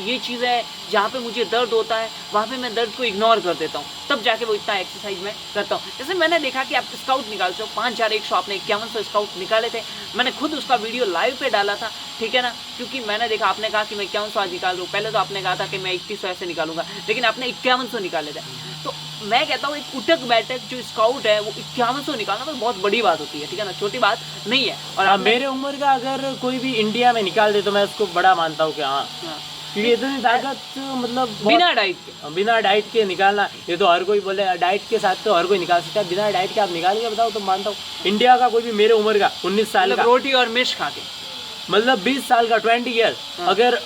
ये चीज़ है जहाँ पे मुझे दर्द होता है वहाँ पे मैं दर्द को इग्नोर कर देता हूँ, तब जाके वो इतना एक्सरसाइज मैं करता हूँ। जैसे मैंने देखा कि आप स्काउट निकालते हो, 5100 आपने 5100 स्काउट निकाले थे, मैंने खुद उसका वीडियो लाइव पे डाला था, ठीक है ना, क्योंकि मैंने देखा आपने कहा कि मैं 5100 आज निकाल दूँ। पहले तो आपने कहा था कि मैं 2100 ऐसे निकालूंगा, लेकिन आपने 5100 निकाले थे। तो मैं कहता हूँ एक उठक बैठक जो स्काउट है वो 5100 निकालना तो बहुत बड़ी बात होती है, ठीक है ना, छोटी बात नहीं है। और मेरे उम्र का अगर कोई भी इंडिया में निकाल दे तो मैं उसको बड़ा मानता हूँ कि हाँ, क्योंकि इतनी ताकत मतलब बिना डाइट के निकालना, ये तो हर कोई बोले डाइट के साथ तो हर कोई निकाल सकता है, बिना डाइट के आप निकाल के बताओ तो मानता हूँ। इंडिया का कोई भी मेरे उम्र का 19 साल का रोटी और मिर्च खा के, मतलब 20 साल का 20 ईयर, अगर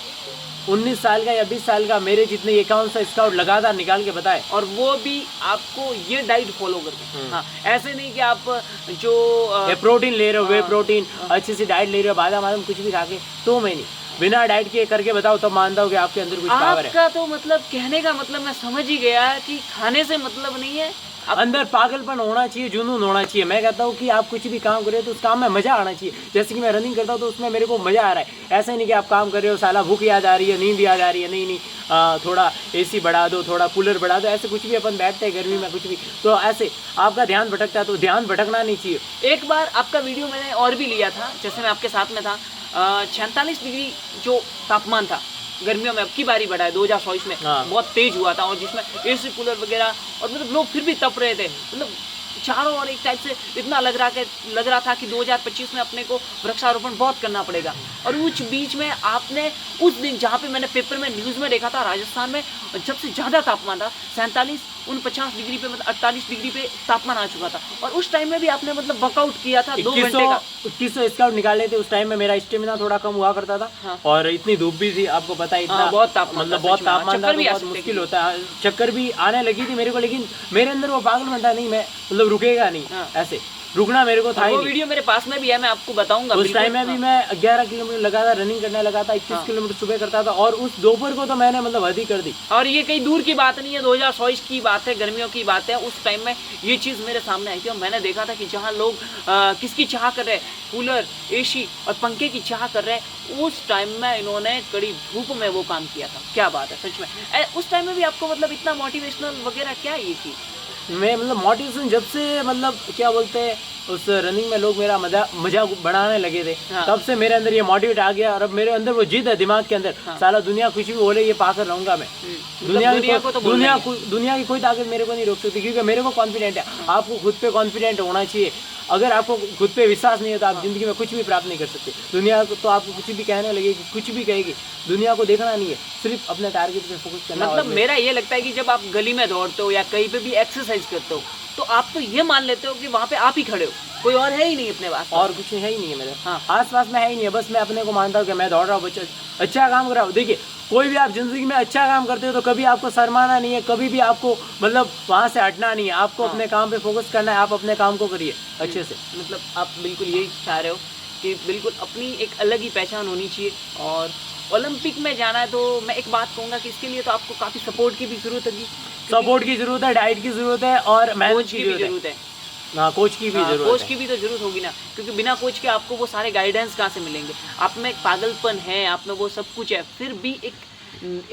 19 साल का या 20 साल का मेरे जितने 5100 स्काउट लगातार निकाल के बताए, और वो भी आपको ये डाइट फॉलो करके, हाँ, ऐसे नहीं कि आप जो प्रोटीन ले रहे हो, वे प्रोटीन अच्छी सी डाइट ले रहे हो, बादाम वादाम कुछ भी खा के, तो मैं नहीं, बिना डाइट के करके बताओ तब मानता हूँ कि आपके अंदर कुछ पावर है। आपका तो मतलब कहने का मतलब मैं समझ ही गया कि खाने से मतलब नहीं है, अंदर पागलपन होना चाहिए, जुनून होना चाहिए। मैं कहता हूँ कि आप कुछ भी काम कर रहे हो तो उस काम में मजा आना चाहिए। जैसे कि मैं रनिंग करता हूँ तो उसमें मेरे को मजा आ रहा है, ऐसा नहीं कि आप काम कर रहे हो साला भूख याद आ रही है, नींद याद आ रही है, नहीं थोड़ा एसी बढ़ा दो, थोड़ा कूलर बढ़ा दो, ऐसे कुछ भी अपन बैठते हैं गर्मी में कुछ भी, तो ऐसे आपका ध्यान भटकता है, तो ध्यान भटकना नहीं चाहिए। एक बार आपका वीडियो मैंने और भी लिया था, जैसे मैं आपके साथ में था, 46 डिग्री जो तापमान था गर्मियों में, अब की बारी बढ़ा है 2024 में, बहुत तेज हुआ था, और जिसमें एसी कूलर वगैरह, और मतलब लोग फिर भी तप रहे थे, मतलब चारों और एक टाइप से इतना लग रहा था कि 2025 में अपने को वृक्षारोपण बहुत करना पड़ेगा। और उस बीच में आपने उस दिन जहाँ पे मैंने पेपर में न्यूज़ में देखा था, राजस्थान में सबसे ज़्यादा तापमान था 47-49 डिग्री पे, मतलब 48 डिग्री पे तापमान आ चुका था, और उस टाइम में भी आपने मतलब वर्कआउट किया था 2 घंटे का। 2100 स्काउट निकाले थे, उस टाइम में मेरा स्टेमिना थोड़ा कम हुआ करता था, हाँ। और इतनी धूप भी थी, आपको पता है, इतना बहुत तापमान, मतलब बहुत तापमान था, बहुत मुश्किल होता है, चक्कर भी आने लगी थी मेरे को, लेकिन मेरे अंदर वो पागलपन था, नहीं मैं मतलब रुकेगा नहीं, ऐसे रुकना मेरे को था ही वो नहीं। वीडियो मेरे पास में भी है, मैं आपको बताऊंगा। उस टाइम में भी मैं 11 किलोमीटर लगातार रनिंग करने लगा था, 21 किलोमीटर सुबह करता था, और उस दोपहर को तो मैंने मतलब हद ही कर दी। और ये कहीं दूर की बात नहीं है, 2024 की बात है, गर्मियों की बात है। उस टाइम में ये चीज़ मेरे सामने आई थी, और मैंने देखा था कि जहाँ लोग किसकी चाह कर रहे, कूलर, एसी और पंखे की चाह कर रहे, उस टाइम में इन्होंने कड़ी धूप में वो काम किया था। क्या बात है, सच में। उस टाइम में भी आपको मतलब इतना मोटिवेशनल वगैरह क्या ये चीज़? मैं मतलब मोटिवेशन जब से मतलब क्या बोलते हैं, उस रनिंग में लोग मेरा मजा बढ़ाने लगे थे, तब से मेरे अंदर ये मोटिवेट आ गया, और अब मेरे अंदर वो जिद है दिमाग के अंदर, साला दुनिया कुछ भी बोले ये पाकर रहूंगा मैं, दुनिया की कोई ताकत मेरे को नहीं रोक सकती, क्योंकि मेरे को कॉन्फिडेंट है। आपको खुद पे कॉन्फिडेंट होना चाहिए। अगर आपको खुद पे विश्वास नहीं है तो आप जिंदगी में कुछ भी प्राप्त नहीं कर सकते। दुनिया तो आपको कुछ भी कहने लगेगी, कुछ भी कहेगी, दुनिया को देखना नहीं है, सिर्फ अपने टारगेट पे फोकस करना। मतलब मेरा ये लगता है कि जब आप गली में दौड़ते हो या कहीं पे भी एक्सरसाइज करते हो, तो आप तो ये मान लेते हो कि वहाँ पे आप ही खड़े हो, कोई और है ही नहीं अपने पास, और कुछ है ही नहीं है मेरे आस-पास में, है ही नहीं है। बस मैं अपने को मानता हूँ कि मैं दौड़ रहा हूँ, बच्चा अच्छा काम कर रहा हूँ। देखिए, कोई भी आप जिंदगी में अच्छा काम करते हो तो कभी आपको शर्माना नहीं है, कभी भी आपको मतलब वहाँ से हटना नहीं है, आपको अपने काम पे फोकस करना है, आप अपने काम को करिए अच्छे से। मतलब आप बिल्कुल यही चाह रहे हो कि बिल्कुल अपनी एक अलग ही पहचान होनी चाहिए, और ओलंपिक में जाना है तो मैं एक बात कहूँगा कि इसके लिए तो आपको काफ़ी सपोर्ट की भी ज़रूरत होगी, सपोर्ट की ज़रूरत है, डाइट की ज़रूरत है, और मेहनत की भी ज़रूरत है। हाँ, कोच की भी ज़रूरत है। कोच की भी तो ज़रूरत होगी ना, क्योंकि बिना कोच के आपको वो सारे गाइडेंस कहाँ से मिलेंगे। आप में एक पागलपन है, आप में वो सब कुछ है, फिर भी एक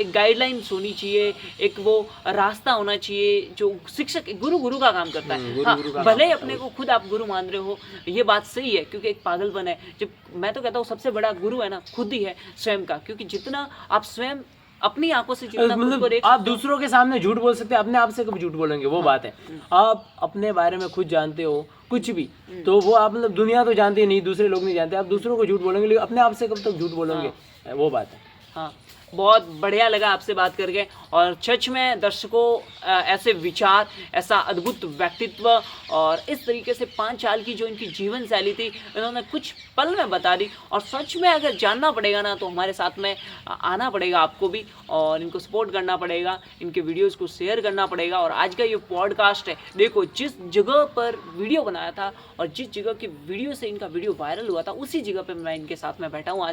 गाइडलाइंस होनी चाहिए, एक वो रास्ता होना चाहिए जो शिक्षक गुरु का काम करता है। हाँ, भले ही अपने को खुद आप गुरु मान रहे हो, ये बात सही है, क्योंकि एक पागलपन है। जब मैं तो कहता हूँ सबसे बड़ा गुरु है ना खुद ही है स्वयं का, क्योंकि जितना आप स्वयं अपनी आंखों से जितना मतलब आप दूसरों के सामने झूठ बोल सकते हैं, अपने आप से कभी झूठ बोलेंगे वो बात है। आप अपने बारे में खुद जानते हो कुछ भी, तो वो आप मतलब दुनिया तो जानती नहीं, दूसरे लोग नहीं जानते, आप दूसरों को झूठ बोलेंगे, लेकिन अपने आप से कब तक झूठ बोलेंगे, वो बात है। हाँ, बहुत बढ़िया लगा आपसे बात करके। और सच में दर्शकों ऐसे विचार, ऐसा अद्भुत व्यक्तित्व और इस तरीके से 5 साल की जो इनकी जीवन शैली थी इन्होंने कुछ पल में बता दी। और सच में अगर जानना पड़ेगा ना तो हमारे साथ में आना पड़ेगा आपको भी, और इनको सपोर्ट करना पड़ेगा, इनके वीडियोस को शेयर करना पड़ेगा। और आज का ये पॉडकास्ट है, देखो जिस जगह पर वीडियो बनाया था और जिस जगह की वीडियो से इनका वीडियो वायरल हुआ था उसी जगह पे मैं इनके साथ में बैठा हूँ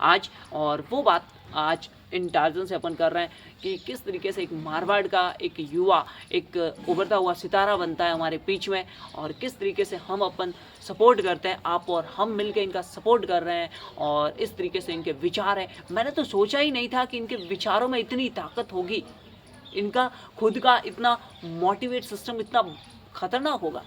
आज। और वो बात आज इन टार्जन से अपन कर रहे हैं कि किस तरीके से एक मारवाड़ का एक युवा एक उभरता हुआ सितारा बनता है हमारे बीच में, और किस तरीके से हम अपन सपोर्ट करते हैं, आप और हम मिलकर इनका सपोर्ट कर रहे हैं। और इस तरीके से इनके विचार हैं, मैंने तो सोचा ही नहीं था कि इनके विचारों में इतनी ताकत होगी, इनका खुद का इतना मोटिवेट सिस्टम इतना खतरनाक होगा।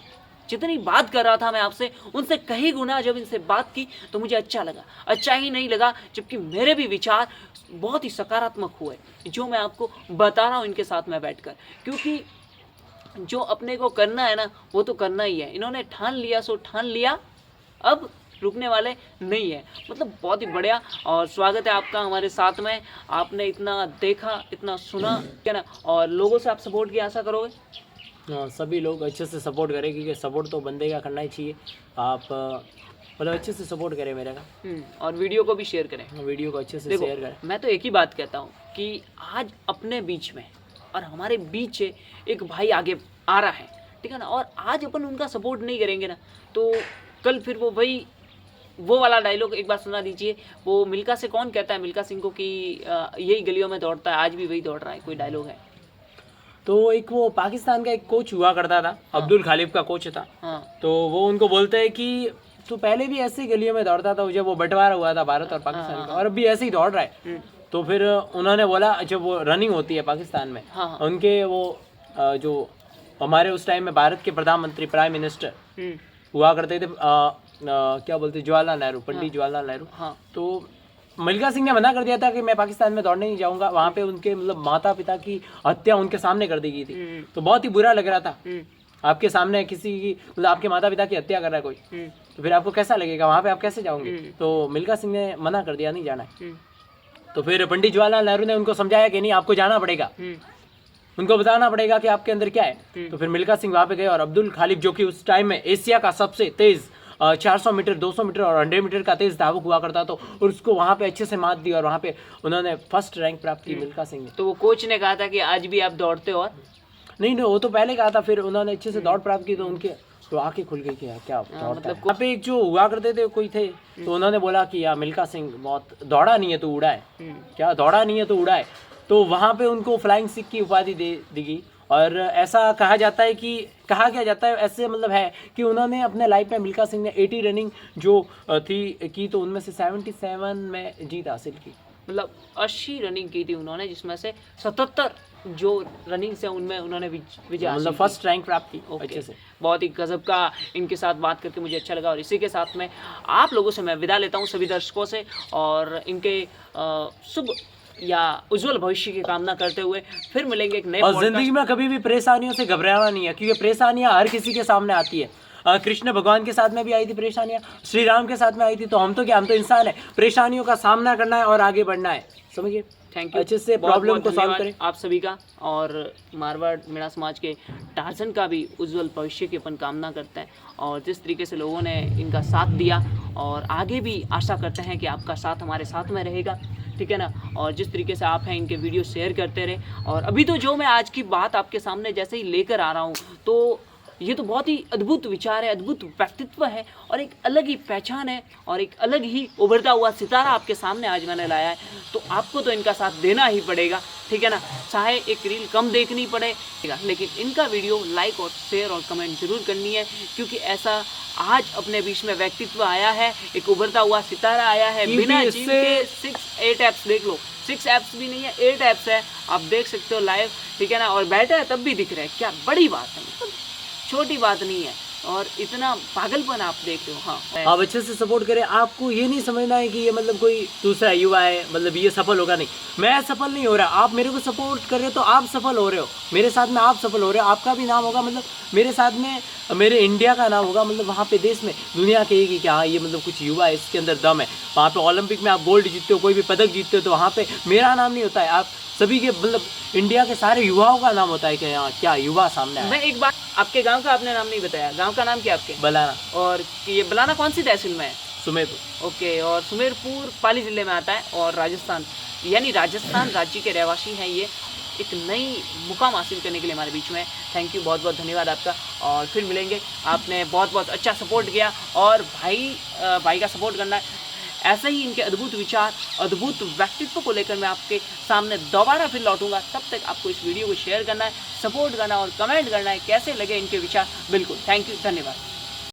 जितनी बात कर रहा था मैं आपसे उनसे कहीं गुना जब इनसे बात की तो मुझे अच्छा लगा, अच्छा ही नहीं लगा, जबकि मेरे भी विचार बहुत ही सकारात्मक हुए जो मैं आपको बता रहा हूँ इनके साथ में बैठकर। क्योंकि जो अपने को करना है ना वो तो करना ही है, इन्होंने ठान लिया सो ठान लिया, अब रुकने वाले नहीं है। मतलब बहुत ही बढ़िया। और स्वागत है आपका हमारे साथ में, आपने इतना देखा, इतना सुना, क्या ना, और लोगों से आप सपोर्ट की आशा करोगे? हाँ, सभी लोग अच्छे से सपोर्ट करें, क्योंकि सपोर्ट तो बंदे का करना ही चाहिए। आप मतलब अच्छे से सपोर्ट करें मेरे का, और वीडियो को भी शेयर करें, वीडियो को अच्छे से शेयर करें। मैं तो एक ही बात कहता हूँ कि आज अपने बीच में और हमारे बीच एक भाई आगे आ रहा है, ठीक है ना, और आज अपन उनका सपोर्ट नहीं करेंगे ना तो कल फिर वो भाई वो वाला डायलॉग एक बार सुना दीजिए, वो मिल्खा से कौन कहता है मिल्खा सिंह को कि यही गलियों में दौड़ता है, आज भी वही दौड़ रहा है, कोई डायलॉग है। तो एक वो पाकिस्तान का एक कोच हुआ करता था, अब्दुल खालिब का कोच था। तो वो उनको बोलते हैं कि तू पहले भी ऐसे गलियों में दौड़ता था जब वो बंटवारा हुआ था भारत और पाकिस्तान का, और अभी ऐसे ही दौड़ रहा है। तो फिर उन्होंने बोला जब वो रनिंग होती है पाकिस्तान में, उनके वो जो हमारे उस टाइम में भारत के प्रधानमंत्री प्राइम मिनिस्टर हुआ करते थे, क्या बोलते जवाहरलाल नेहरू, पंडित जवाहरलाल नेहरू। तो मिल्खा सिंह ने मना कर दिया था कि मैं पाकिस्तान में दौड़ने नहीं जाऊंगा, वहाँ पे उनके मतलब माता पिता की हत्या उनके सामने कर दी गई थी। तो बहुत ही बुरा लग रहा था, आपके सामने किसी की मतलब आपके माता पिता की हत्या कर रहा है कोई, तो फिर आपको कैसा लगेगा, वहाँ पे आप कैसे जाओगे? तो मिल्खा सिंह ने मना कर दिया, नहीं जाना है। तो फिर पंडित जवाहरलाल नेहरू ने उनको समझाया कि नहीं, आपको जाना पड़ेगा, उनको बताना पड़ेगा कि आपके अंदर क्या है। तो फिर मिल्खा सिंह वहाँ पे गए, और अब्दुल खालिब जो कि उस टाइम में एशिया का सबसे तेज 400 मीटर, 200 मीटर और 100 मीटर का तेज धावक हुआ करता, तो और उसको वहाँ पे अच्छे से मात दी, और वहाँ पे उन्होंने फर्स्ट रैंक प्राप्त की मिल्खा सिंह ने। तो वो कोच ने कहा था कि आज भी आप दौड़ते हो? और नहीं, वो तो पहले कहा था, फिर उन्होंने अच्छे से दौड़ प्राप्त की तो उनके तो आंखें खुल गई कि क्या मतलब वहाँ पे एक जो हुआ करते थे कोई थे, तो उन्होंने बोला कि यार मिल्खा सिंह बहुत दौड़ा नहीं है तो उड़ा है, क्या दौड़ा नहीं है तो उड़ा है। तो वहाँ पे उनको फ्लाइंग सिख की उपाधि दे दी गई। और ऐसा कहा जाता है कि कहा क्या जाता है, ऐसे मतलब है कि उन्होंने अपने लाइफ में मिल्खा सिंह ने 80 रनिंग जो थी की, तो उनमें से 77 में जीत हासिल की। मतलब 80 रनिंग की थी उन्होंने, जिसमें से 77 जो रनिंग से उनमें उन्होंने विजय मतलब फर्स्ट रैंक प्राप्त की अच्छे से। बहुत ही गजब का इनके साथ बात करके मुझे अच्छा लगा। और इसी के साथ में आप लोगों से मैं विदा लेता हूँ, सभी दर्शकों से, और इनके शुभ या उज्जवल भविष्य की कामना करते हुए फिर मिलेंगे एक नए। और जिंदगी में कभी भी परेशानियों से घबराना नहीं है, क्योंकि परेशानियां हर किसी के सामने आती है। कृष्ण भगवान के साथ में भी आई थी परेशानियां, श्री राम के साथ में आई थी, तो हम तो क्या, हम तो इंसान है। परेशानियों का सामना करना है और आगे बढ़ना है, समझिए। थैंक यू, अच्छे से प्रॉब्लम को सॉल्व करें आप सभी का। और मारवाड़ मेरा समाज के टार्जन का भी उज्जवल भविष्य की अपन कामना करते हैं। और जिस तरीके से लोगों ने इनका साथ दिया, और आगे भी आशा करते हैं कि आपका साथ हमारे साथ में रहेगा, ठीक है ना। और जिस तरीके से आप हैं इनके वीडियो शेयर करते रहे। और अभी तो जो मैं आज की बात आपके सामने जैसे ही लेकर आ रहा हूँ, तो ये तो बहुत ही अद्भुत विचार है, अद्भुत व्यक्तित्व है, और एक अलग ही पहचान है, और एक अलग ही उभरता हुआ सितारा आपके सामने आज मैंने लाया है। तो आपको तो इनका साथ देना ही पड़ेगा, ठीक है ना। चाहे एक रील कम देखनी पड़ेगा, लेकिन इनका वीडियो लाइक और शेयर और कमेंट जरूर करनी है, क्योंकि ऐसा आज अपने बीच में व्यक्तित्व आया है, एक उभरता हुआ सितारा आया है। बिना जिम के 6-8 ऐप्स देख लो, 6 ऐप्स भी नहीं है, 8 ऐप्स है, आप देख सकते हो लाइव, ठीक है ना। और बैठे हैं तब भी दिख रहे हैं, क्या बड़ी बात है, मतलब छोटी बात नहीं है। और इतना पागलपन आप देख रहे हो। हाँ, आप अच्छे से सपोर्ट करें। आपको ये नहीं समझना है कि ये मतलब कोई दूसरा युवा है, मतलब ये सफल होगा, नहीं, मैं सफल नहीं हो रहा, आप मेरे को सपोर्ट कर रहे हो तो आप सफल हो रहे हो, मेरे साथ में आप सफल हो रहे हो, आपका भी नाम होगा। मतलब मेरे साथ में मेरे इंडिया का नाम होगा, मतलब वहाँ पे देश में दुनिया कहेगी कि हाँ ये मतलब कुछ युवा है, इसके अंदर दम है। वहाँ पे ओलंपिक में आप गोल्ड जीतते हो, कोई भी पदक जीतते हो, तो वहाँ पे मेरा नाम नहीं होता है, आप सभी के मतलब इंडिया के सारे युवाओं का नाम होता है कि हाँ क्या युवा सामने आया। मैं एक बात, आपके गांव का आपने नाम नहीं बताया, गांव का नाम क्या आपके? बलाना। और ये बलाना कौन सी तहसील में है? सुमेरपुर। ओके, और सुमेरपुर पाली जिले में आता है, और राजस्थान, यानी राजस्थान राज्य के रहवासी हैं ये। एक नई मुकाम हासिल करने के लिए हमारे बीच में। थैंक यू, बहुत बहुत धन्यवाद आपका, और फिर मिलेंगे। आपने बहुत बहुत अच्छा सपोर्ट किया, और भाई का सपोर्ट करना है। ऐसे ही इनके अद्भुत विचार, अद्भुत व्यक्तित्व को लेकर मैं आपके सामने दोबारा फिर लौटूंगा। तब तक आपको इस वीडियो को शेयर करना है, सपोर्ट करना और कमेंट करना है कैसे लगे इनके विचार। बिल्कुल, थैंक यू, धन्यवाद।